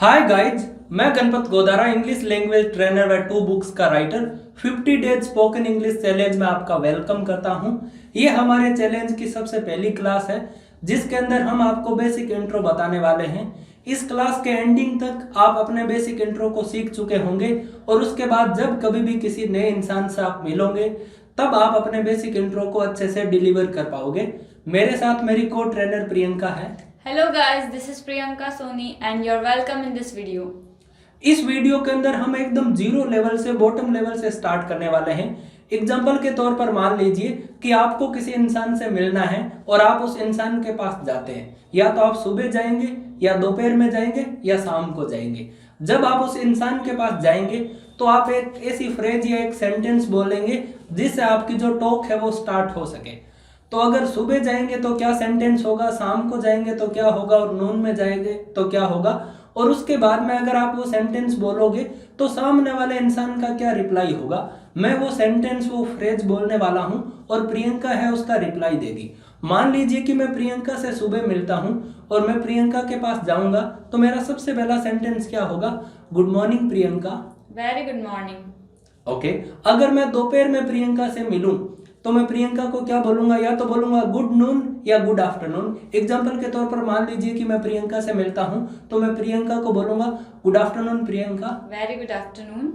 Hi guys, मैं Ganpat Godara English language trainer व 2 books का writer 50 days spoken English challenge में आपका वेलकम करता हूं। ये हमारे चैलेंज की सबसे पहली क्लास है जिसके अंदर हम आपको बेसिक इंट्रो बताने वाले हैं। इस क्लास के एंडिंग तक आप अपने बेसिक इंट्रो को सीख चुके होंगे और उसके बाद जब कभी भी किसी नए इंसान से आप मिलोगे तब आप अपने बेसिक इंट्रो को अच्छे से डिलीवर कर पाओगे। मेरे साथ मेरी को ट्रेनर प्रियंका है। Hello guys, this is Priyanka Soni and you're welcome in this video. इस वीडियो के अंदर हम एकदम जीरो लेवल से बॉटम लेवल से स्टार्ट करने वाले हैं। एग्जाम्पल के तौर पर मान लीजिए कि आपको किसी इंसान से मिलना है और आप उस इंसान के पास जाते हैं, या तो आप सुबह जाएंगे या दोपहर में जाएंगे या शाम को जाएंगे। जब आप उस इंसान के पास जाएंगे तो आप एक ऐसी फ्रेज या एक सेंटेंस बोलेंगे जिससे आपकी जो टॉक है वो स्टार्ट हो सके। तो अगर सुबह जाएंगे तो क्या सेंटेंस होगा, शाम को जाएंगे तो क्या होगा और नून में जाएंगे तो क्या होगा, और उसके बाद में अगर आप वो सेंटेंस बोलोगे तो सामने वाले इंसान का क्या रिप्लाई होगा। मैं वो सेंटेंस वो फ्रेज बोलने वाला हूँ और प्रियंका है उसका रिप्लाई देगी। मान लीजिए कि मैं प्रियंका से सुबह मिलता हूँ और मैं प्रियंका के पास जाऊंगा तो मेरा सबसे पहला सेंटेंस क्या होगा? Good morning Priyanka. Very good morning. Okay. अगर मैं दोपहर में प्रियंका से मिलूं तो मैं प्रियंका को क्या बोलूंगा? या तो बोलूंगा गुड नून या गुड आफ्टरनून। एग्जाम्पल के तौर पर मान लीजिए कि मैं प्रियंका से मिलता हूं तो मैं प्रियंका को बोलूंगा good afternoon Priyanka. Very good afternoon.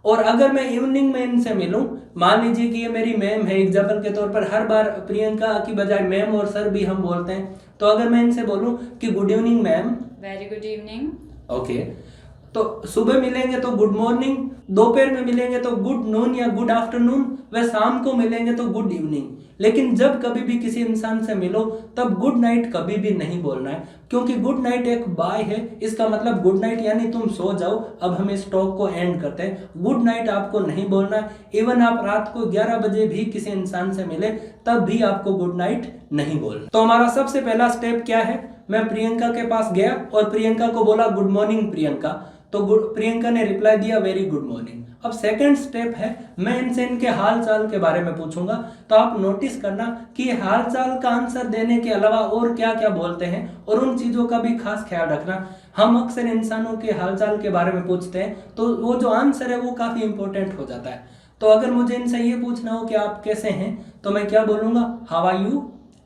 और अगर मैं इवनिंग में इनसे मिलूं, मान लीजिए कि ये मेरी मैम है, एग्जाम्पल के तौर पर हर बार प्रियंका की बजाय मैम और सर भी हम बोलते हैं, तो अगर मैं इनसे बोलूं कि good evening ma'am. Very good evening. Okay. तो सुबह मिलेंगे तो गुड मॉर्निंग, दोपहर में मिलेंगे तो गुड नून या गुड आफ्टरनून, व शाम को मिलेंगे तो गुड इवनिंग। लेकिन जब कभी भी किसी इंसान से मिलो तब गुड नाइट कभी भी नहीं बोलना है, क्योंकि गुड नाइट एक बाय है। इसका मतलब गुड नाइट यानी तुम सो जाओ। अब हम इस टॉक को एंड करते हैं। गुड नाइट आपको नहीं बोलना है। इवन आप रात को 11 बजे भी किसी इंसान से मिले तब भी आपको गुड नाइट नहीं बोलना। तो हमारा सबसे पहला स्टेप क्या है? मैं प्रियंका के पास गया और प्रियंका को बोला गुड मॉर्निंग प्रियंका, तो प्रियंका ने रिप्लाई दिया वेरी गुड मॉर्निंग। अब सेकंड स्टेप है, मैं इनसे इनके हाल चाल के बारे में पूछूंगा। तो आप नोटिस करना कि हाल चाल का आंसर देने के अलावा और क्या क्या बोलते हैं और उन चीजों का भी खास ख्याल रखना। हम अक्सर इंसानों के हाल चाल के बारे में पूछते हैं तो वो जो आंसर है वो काफी इंपॉर्टेंट हो जाता है। तो अगर मुझे इनसे ये पूछना हो कि आप कैसे हैं तो मैं क्या बोलूंगा? How are you?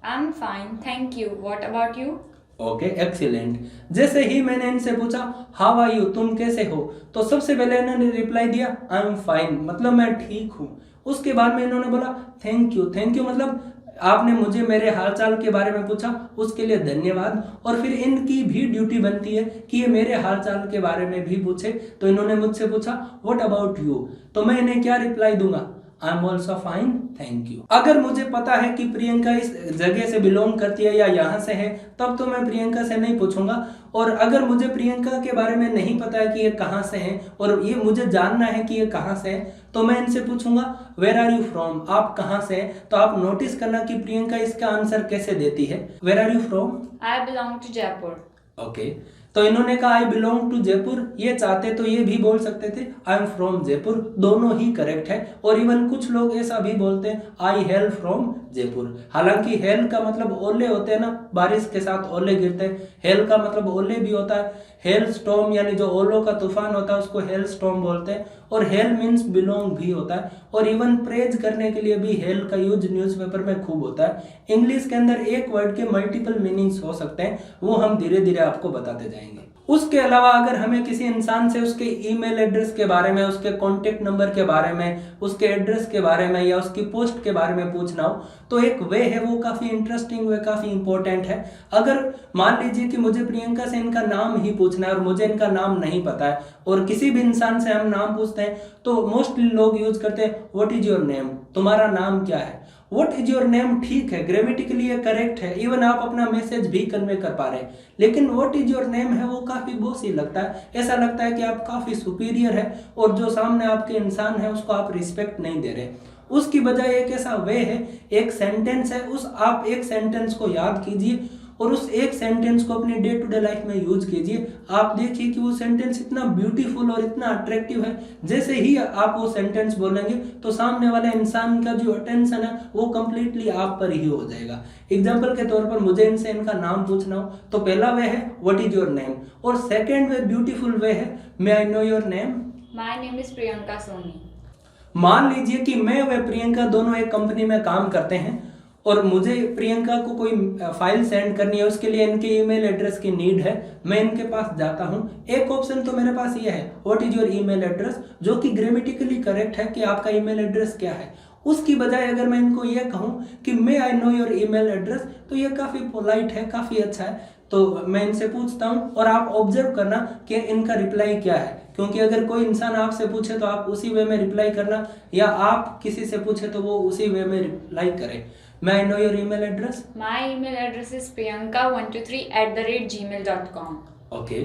I'm fine, thank you. What about you? Okay, excellent. जैसे ही मैंने इनसे पूछा हाउ आर यू, तुम कैसे हो, तो सबसे पहले इन्होंने रिप्लाई दिया आई एम फाइन, मतलब मैं ठीक हूँ। उसके बाद में इन्होंने बोला थैंक यू। थैंक यू मतलब आपने मुझे मेरे हालचाल के बारे में पूछा, उसके लिए धन्यवाद। और फिर इनकी भी ड्यूटी बनती है कि ये मेरे हालचाल के बारे में भी पूछे। तो इन्होंने मुझसे पूछा व्हाट अबाउट यू, तो मैं इन्हें क्या रिप्लाई दूंगा? I am also fine, thank you. अगर मुझे पता है कि प्रियंका इस जगह से बिलोंग करती है या यहाँ से है तब तो मैं प्रियंका से नहीं पूछूंगा। और अगर मुझे प्रियंका के बारे में नहीं पता है कि ये कहाँ से है और ये मुझे जानना है कि ये कहाँ से है तो मैं इनसे पूछूंगा वेर आर यू फ्रॉम, आप कहाँ से हैं। तो आप नोटिस करना कि प्रियंका इसका आंसर कैसे देती है। Where are you from? I belong to Jaipur. Okay. तो इन्होंने कहा आई बिलोंग टू जयपुर। ये चाहते तो ये भी बोल सकते थे आई एम फ्रॉम जयपुर, दोनों ही करेक्ट है। और इवन कुछ लोग ऐसा भी बोलते हैं आई हेल फ्रॉम जयपुर। हालांकि हेल का मतलब ओले होते हैं ना, बारिश के साथ ओले गिरते हैं। हेल का मतलब ओले भी होता है। हेल स्टॉर्म यानी जो ओलों का तूफान होता है उसको हेल स्टॉर्म बोलते हैं। और हेल मीन्स बिलोंग भी होता है। और इवन प्रेज करने के लिए भी हेल का यूज न्यूज़पेपर में खूब होता है। इंग्लिश के अंदर एक वर्ड के मल्टीपल मीनिंग्स हो सकते हैं, वो हम धीरे धीरे आपको बताते जाएंगे। उसके अलावा अगर हमें किसी इंसान से उसके ईमेल एड्रेस के बारे में, उसके कॉन्टेक्ट नंबर के बारे में, उसके एड्रेस के बारे में या उसकी पोस्ट के बारे में पूछना हो तो एक वे है, वो काफ़ी इंटरेस्टिंग वे, काफ़ी इंपॉर्टेंट है। अगर मान लीजिए कि मुझे प्रियंका से इनका नाम ही पूछना है और मुझे इनका नाम नहीं पता है और किसी भी इंसान से हम नाम पूछते हैं तो मोस्टली लोग यूज करते हैं व्हाट इज योर नेम, तुम्हारा नाम क्या है। व्हाट इज योर नेम ठीक है, ग्रामेटिकली ये करेक्ट है, इवन आप अपना मैसेज भी कन्वे कर पा रहे हैं। लेकिन व्हाट इज योर नेम है वो काफी बोसी लगता है। ऐसा लगता है कि आप काफी सुपीरियर है और जो सामने आपके इंसान है उसको आप रिस्पेक्ट नहीं दे रहे। उसकी बजाय एक ऐसा वे है, एक सेंटेंस है, उस आप एक सेंटेंस को याद कीजिए और उस एक सेंटेंस को अपनी डे टू डे लाइफ में यूज कीजिए। आप देखिए कि वो सेंटेंस इतना ब्यूटीफुल और इतना अट्रैक्टिव है, जैसे ही आप वो सेंटेंस बोलेंगे तो सामने वाले इंसान का जो अटेंशन है वो कंप्लीटली आप पर ही हो जाएगा। एग्जाम्पल के तौर पर मुझे इनसे इनका नाम पूछना हो तो पहला वे है व्हाट इज योर नेम, और सेकेंड वे ब्यूटीफुल वे है may I know your name. My name is Priyanka Soni. मान लीजिए कि मैं व प्रियंका दोनों एक कंपनी में काम करते हैं और मुझे प्रियंका को कोई फाइल सेंड करनी है, उसके लिए इनके ईमेल एड्रेस की नीड है। मैं इनके पास जाता हूं। एक ऑप्शन तो मेरे पास ये है what is your email address, जो कि ग्रामेटिकली करेक्ट है कि आपका ईमेल एड्रेस क्या है। उसकी बजाय अगर मैं इनको ये कहूं कि may I know your email address, तो ये काफी पोलाइट है, काफी अच्छा है। तो मैं इनसे पूछता हूं और आप ऑब्जर्व करना कि इनका रिप्लाई क्या है, क्योंकि अगर कोई इंसान आपसे पूछे तो आप उसी वे में रिप्लाई करना, या आप किसी से पूछे तो वो उसी वे में रिप्लाई करे। May I know your email address? My email address is priyanka123@gmail.com. Okay,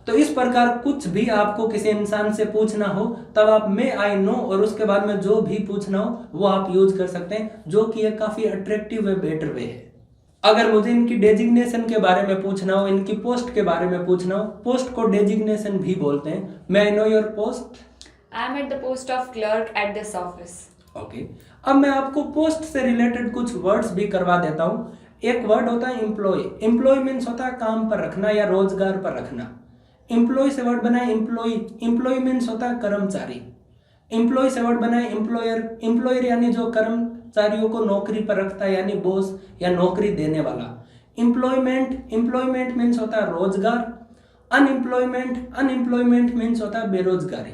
तो इस प्रकार कुछ भी आपको किसी इंसान से पूछना हो तब आप मे आई नो और उसके बाद में जो भी पूछना हो वो आप यूज कर सकते हैं, जो कि एक काफी अट्रैक्टिव वे, बेटर वे है। अगर मुझे इनकी डेजिग्नेशन के बारे में पूछना हो, इनकी पोस्ट के बारे में पूछना हो, पोस्ट को डेजिग्नेशन भी बोलते हैं। May I know your post? I am at the post of clerk at this office. Okay, अब मैं आपको पोस्ट से रिलेटेड कुछ वर्ड्स भी करवा देता हूं। एक वर्ड होता है एम्प्लॉय। एम्प्लॉय मीन्स होता है काम पर रखना या रोजगार पर रखना। एम्प्लॉय से वर्ड बना है एम्प्लॉय। एम्प्लॉय मीन्स होता है कर्मचारी। एम्प्लॉय से वर्ड बना है एम्प्लॉयर। एम्प्लॉयर यानी जो कर्मचारियों को नौकरी पर रखता है, यानी बॉस या नौकरी देने वाला। एम्प्लॉयमेंट, एम्प्लॉयमेंट मीन्स होता है रोजगार। अनएम्प्लॉयमेंट, अनएम्प्लॉयमेंट मीन्स होता है बेरोजगारी।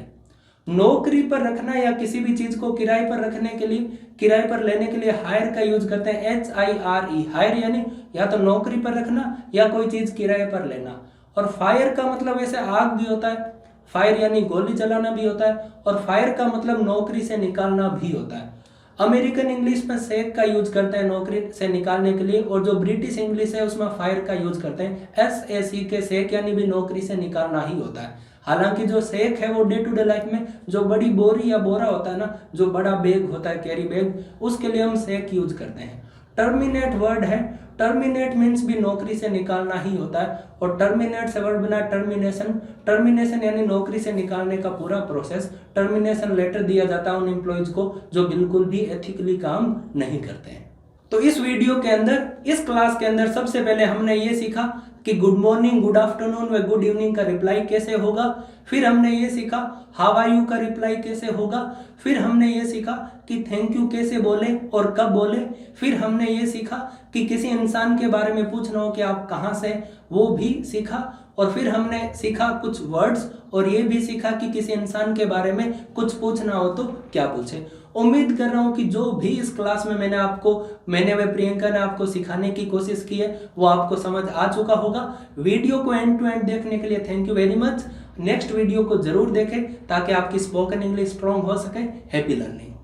नौकरी पर रखना या किसी भी चीज को किराए पर रखने के लिए, किराए पर लेने के लिए हायर का यूज करते हैं, HIRE। हायर यानी या तो नौकरी पर रखना या कोई चीज किराए पर लेना। और फायर का मतलब ऐसे आग भी होता है, फायर यानी गोली चलाना भी होता है, और फायर का मतलब नौकरी से निकालना भी होता है। अमेरिकन इंग्लिश में सेक का यूज करते हैं नौकरी से निकालने के लिए, और जो ब्रिटिश इंग्लिश है उसमें फायर का यूज करते हैं, SACK, सेक यानी भी नौकरी से निकालना ही होता है। हालांकि जो सेक है वो डे टू डे लाइफ में जो बड़ी बोरी या बोरा होता है ना, जो बड़ा बैग होता है, कैरी बैग, उसके लिए हम सेक यूज करते हैं। टर्मिनेट वर्ड है। टर्मिनेट मीन्स भी नौकरी से निकालना ही होता है, और टर्मिनेट से वर्ड बना टर्मिनेशन। टर्मिनेशन यानी नौकरी से निकालने का पूरा प्रोसेस। टर्मिनेशन लेटर दिया जाता है उन एम्प्लॉयज को जो बिल्कुल भी एथिकली काम नहीं करते हैं। तो इस वीडियो के अंदर, इस क्लास के अंदर सबसे पहले हमने ये सीखा कि गुड मॉर्निंग, गुड आफ्टरनून व गुड इवनिंग का रिप्लाई कैसे होगा। फिर हमने ये सीखा हाउ आर यू का रिप्लाई कैसे होगा। फिर हमने ये सीखा कि थैंक यू कैसे बोले और कब बोले। फिर हमने ये सीखा कि किसी इंसान के बारे में पूछना हो कि आप कहाँ से, वो भी सीखा। और फिर हमने सीखा कुछ वर्ड्स, और ये भी सीखा कि किसी इंसान के बारे में कुछ पूछना हो तो क्या पूछे। उम्मीद कर रहा हूँ कि जो भी इस क्लास में मैंने व प्रियंका ने आपको सिखाने की कोशिश की है वो आपको समझ आ चुका होगा। वीडियो को एंड टू एंड देखने के लिए thank you very much. Next video को जरूर देखें ताकि आपकी स्पोकन इंग्लिश स्ट्रॉन्ग हो सके। Happy learning.